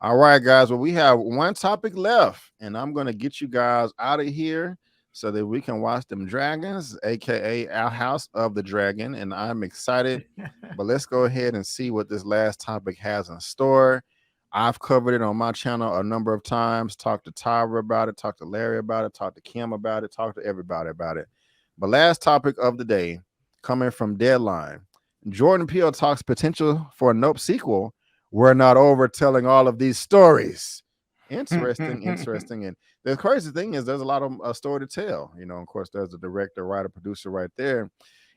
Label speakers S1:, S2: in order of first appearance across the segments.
S1: All right, guys. Well, we have one topic left, and I'm going to get you guys out of here so that we can watch them dragons, aka our House of the Dragon. And I'm excited. But let's go ahead and see what this last topic has in store. I've covered it on my channel a number of times. Talked to Tyra about it, talked to Larry about it, talked to Kim about it, talked to everybody about it. But last topic of the day, coming from Deadline. Jordan Peele talks potential for a Nope sequel. We're not over telling all of these stories. Interesting. And the crazy thing is there's a lot of story to tell. Of course, there's a director, writer, producer right there.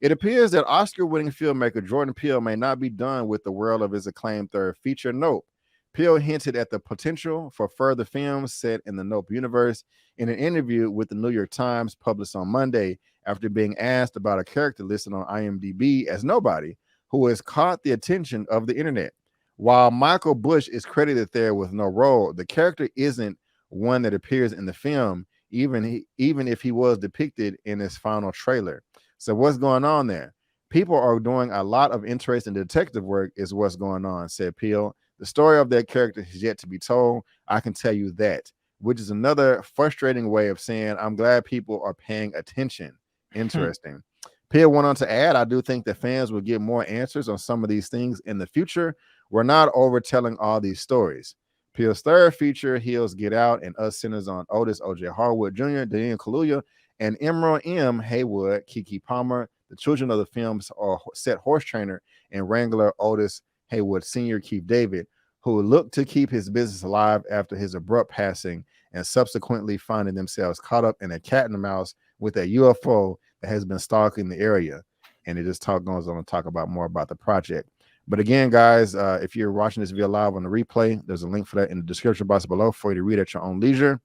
S1: It appears that Oscar-winning filmmaker Jordan Peele may not be done with the world of his acclaimed third feature, Nope. Peele hinted at the potential for further films set in the Nope universe in an interview with the New York Times published on Monday after being asked about a character listed on IMDb as Nobody, who has caught the attention of the internet. While Michael Bush is credited there with no role, the character isn't one that appears in the film, even if he was depicted in his final trailer. So what's going on there? People are doing a lot of interesting detective work is what's going on, said Peele. The story of that character is yet to be told. I can tell you that, which is another frustrating way of saying I'm glad people are paying attention. Interesting. Peele went on to add, I do think that fans will get more answers on some of these things in the future. We're not overtelling all these stories. Peele's third feature, Hills Get Out and Us Centers on Otis O.J. Harwood Jr., Daniel Kaluuya, and Emerald M. Haywood, Keke Palmer, the children of the film's set horse trainer and wrangler Otis Haywood Sr., Keith David, who looked to keep his business alive after his abrupt passing and subsequently finding themselves caught up in a cat and mouse with a UFO that has been stalking the area. And it just goes on to talk about more about the project. But again, guys, if you're watching this via live on the replay, there's a link for that in the description box below for you to read at your own leisure.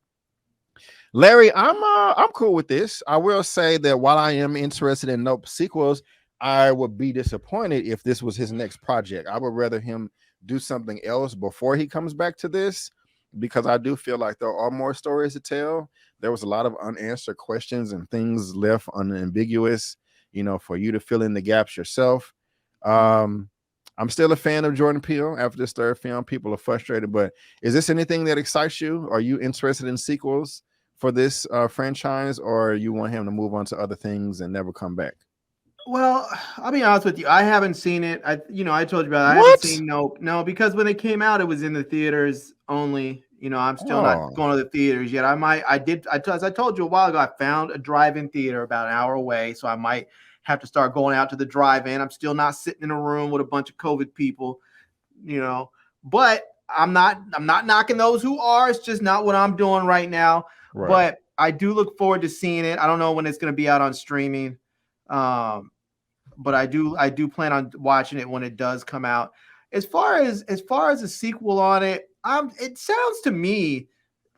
S1: Larry, I'm cool with this. I will say that while I am interested in Nope sequels, I would be disappointed if this was his next project. I would rather him do something else before he comes back to this, because I do feel like there are more stories to tell. There was a lot of unanswered questions and things left unambiguous, for you to fill in the gaps yourself. I'm still a fan of Jordan Peele after this third film. People are frustrated, but is this anything that excites you? Are you interested in sequels for this franchise, or you want him to move on to other things and never come back?
S2: Well, I'll be honest with you. I haven't seen it. I told you about it. I haven't seen Nope. No, because when it came out, it was in the theaters only. I'm still not going to the theaters yet. As I told you a while ago, I found a drive-in theater about an hour away, so I might have to start going out to the drive-in. I'm still not sitting in a room with a bunch of COVID people, but I'm not knocking those who are. It's just not what I'm doing right now. Right. But I do look forward to seeing it. I don't know when it's going to be out on streaming. But I do plan on watching it when it does come out. As far as a sequel on it, it sounds to me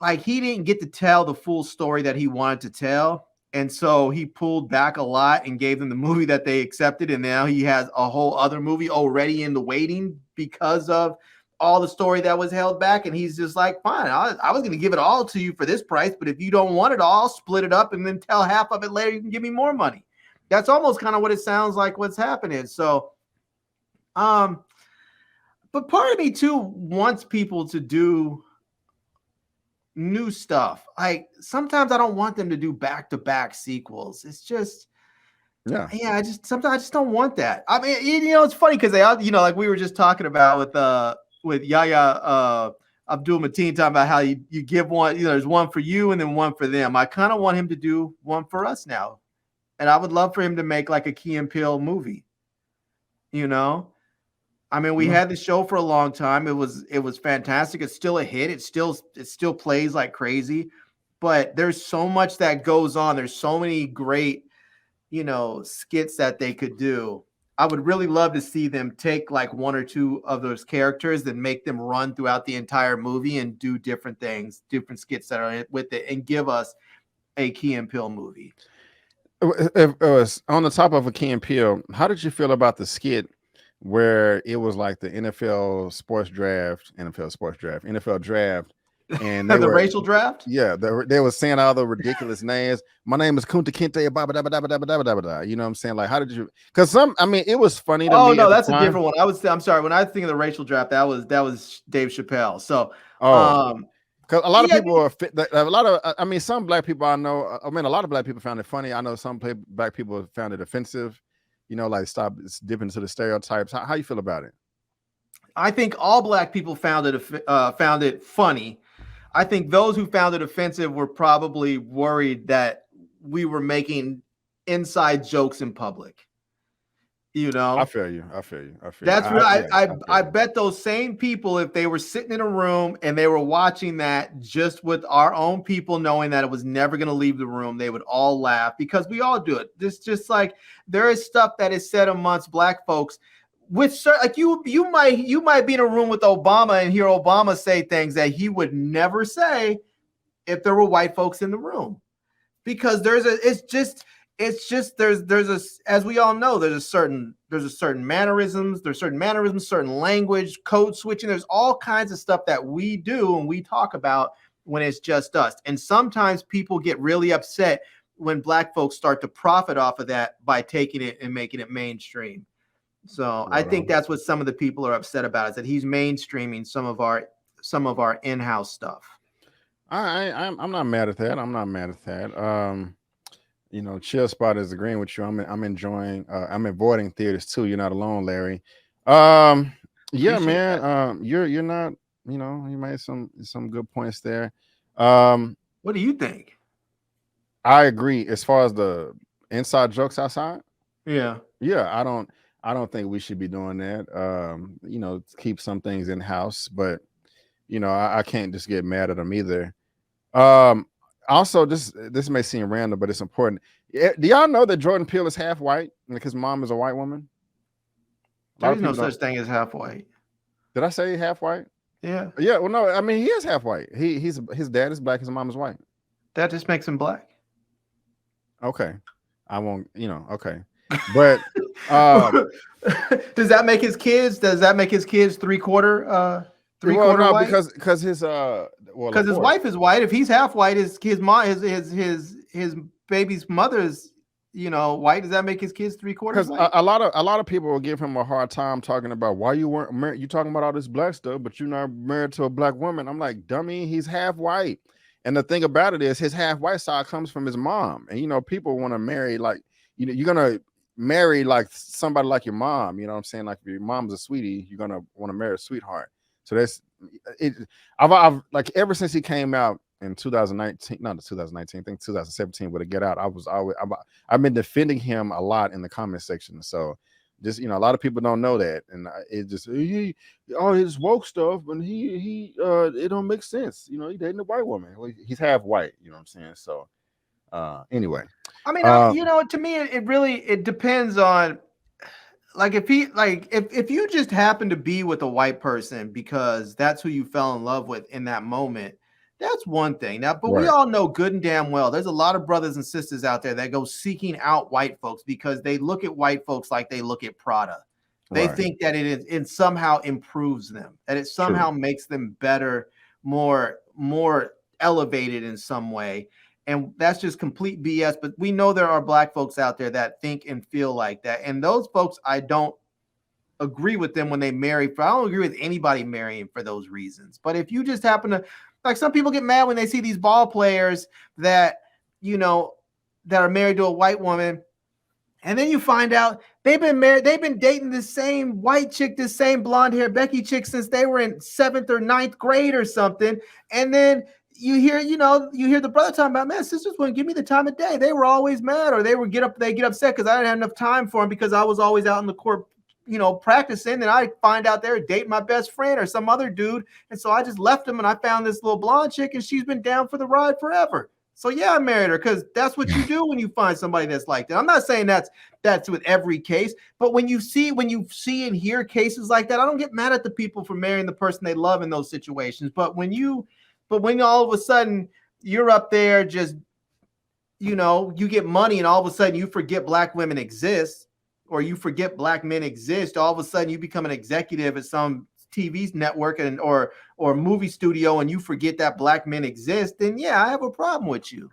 S2: like he didn't get to tell the full story that he wanted to tell. And so he pulled back a lot and gave them the movie that they accepted. And now he has a whole other movie already in the waiting because of all the story that was held back. And he's just like, fine, I was going to give it all to you for this price. But if you don't want it all, split it up and then tell half of it later. You can give me more money. That's almost kind of what it sounds like what's happening. So, but part of me too wants people to do new stuff. Like sometimes I don't want them to do back-to-back sequels. It's just, I just don't want that. I mean, it's funny because they all, like we were just talking about with Yahya Abdul Mateen talking about how you give one, there's one for you and then one for them. I kind of want him to do one for us now. And I would love for him to make like a Key and Peele movie. I mean, we had the show for a long time. It was fantastic. It's still a hit. It still plays like crazy. But there's so much that goes on. There's so many great, skits that they could do. I would really love to see them take like one or two of those characters and make them run throughout the entire movie and do different things, different skits that are with it, and give us a Key and Peele movie.
S1: If it was on the top of a Key and Peele, how did you feel about the skit where it was like the NFL draft, and they
S2: The
S1: were
S2: racial draft.
S1: yeah, they were saying all the ridiculous names. My name is Kunta Kinte. You know what I'm saying? Like, how did you? Because it was funny to
S2: Oh
S1: me
S2: no,
S1: at the
S2: that's a
S1: time.
S2: different one. I'm sorry. When I think of the racial draft, that was Dave Chappelle. So,
S1: Oh, because a lot of
S2: yeah,
S1: people are a lot of. Some black people I know. A lot of black people found it funny. I know some black people found it offensive. You know, like stop dipping into the stereotypes. How you feel about it?
S2: I think all black people found it funny. I think those who found it offensive were probably worried that we were making inside jokes in public. You
S1: I
S2: know,
S1: feel you. I feel you.
S2: that's what
S1: Yeah,
S2: I bet those same people, if they were sitting in a room and they were watching that just with our own people, knowing that it was never going to leave the room, they would all laugh because we all do it. This just like there is stuff that is said amongst black folks. Like you might be in a room with Obama and hear Obama say things that he would never say if there were white folks in the room, because it's just there's a, as we all know, there's a certain mannerisms, certain language, code switching. There's all kinds of stuff that we do and we talk about when it's just us. And sometimes people get really upset when black folks start to profit off of that by taking it and making it mainstream. So I think that's what some of the people are upset about, is that he's mainstreaming some of our in-house stuff.
S1: I'm not mad at that. I'm not mad at that. Chill Spot is agreeing with you. I'm enjoying. I'm avoiding theaters too. You're not alone, Larry. Yeah, man. That. You're not. You made some good points there.
S2: What do you think?
S1: I agree. As far as the inside jokes outside.
S2: Yeah.
S1: I don't think we should be doing that. Keep some things in house, but I can't just get mad at them either. Also, this may seem random, but it's important. Do y'all know that Jordan Peele is half white? Like his mom is a white woman.
S2: There's no such thing as half white.
S1: Did I say half white?
S2: Yeah.
S1: Yeah. Well, no. He is half white. His dad is black. His mom is white.
S2: That just makes him black.
S1: Okay. I won't. Okay. But
S2: does that make his kids? Does that make his kids three-quarter white?
S1: Because his
S2: his wife is white. If he's half white, his mom, his baby's mother's white. Does that make his kids three-quarters white?
S1: A lot of people will give him a hard time talking about why you weren't married. You talking about all this black stuff, but you're not married to a black woman. I'm like, dummy, he's half white. And the thing about it is, his half white side comes from his mom. And people want to marry like you're gonna marry like somebody like your mom. You know what I'm saying? Like if your mom's a sweetie, you're gonna want to marry a sweetheart. So that's it. I've like ever since he came out in 2019, not 2019, I think 2017 with a Get Out. I've been defending him a lot in the comment section. So just a lot of people don't know that, and it just all his woke stuff, and he it don't make sense. He dating a white woman. He's half white. You know what I'm saying? So anyway,
S2: to me, it depends on. Like if you just happen to be with a white person because that's who you fell in love with in that moment, that's one thing. Now, but we all know good and damn well there's a lot of brothers and sisters out there that go seeking out white folks because they look at white folks like they look at Prada. They think that it somehow improves them, that it somehow makes them better, more elevated in some way. And that's just complete BS. But we know there are black folks out there that think and feel like that. And those folks, I don't agree with them when they marry. I don't agree with anybody marrying for those reasons. But if you just happen to, like, some people get mad when they see these ball players that, that are married to a white woman. And then you find out they've been dating the same white chick, this same blonde hair Becky chick since they were in 7th or 9th grade or something. And then you hear the brother talking about, man, sisters wouldn't give me the time of day. They were always mad, or they get upset because I didn't have enough time for them because I was always out in the court, practicing. And I find out they're dating my best friend or some other dude. And so I just left them and I found this little blonde chick and she's been down for the ride forever. So yeah, I married her because that's what you do when you find somebody that's like that. I'm not saying that's with every case, but when you see and hear cases like that, I don't get mad at the people for marrying the person they love in those situations. But when all of a sudden you're up there just, you get money and all of a sudden you forget black women exist, or you forget black men exist, all of a sudden you become an executive at some TV network and or movie studio and you forget that black men exist, then yeah, I have a problem with you.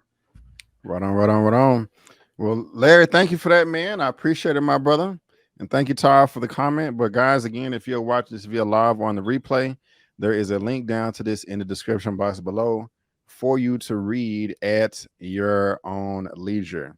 S1: Right on, right on, right on. Well, Larry, thank you for that, man. I appreciate it, my brother. And thank you, Tara, for the comment. But guys, again, if you're watching this via live or on the replay, there is a link down to this in the description box below for you to read at your own leisure.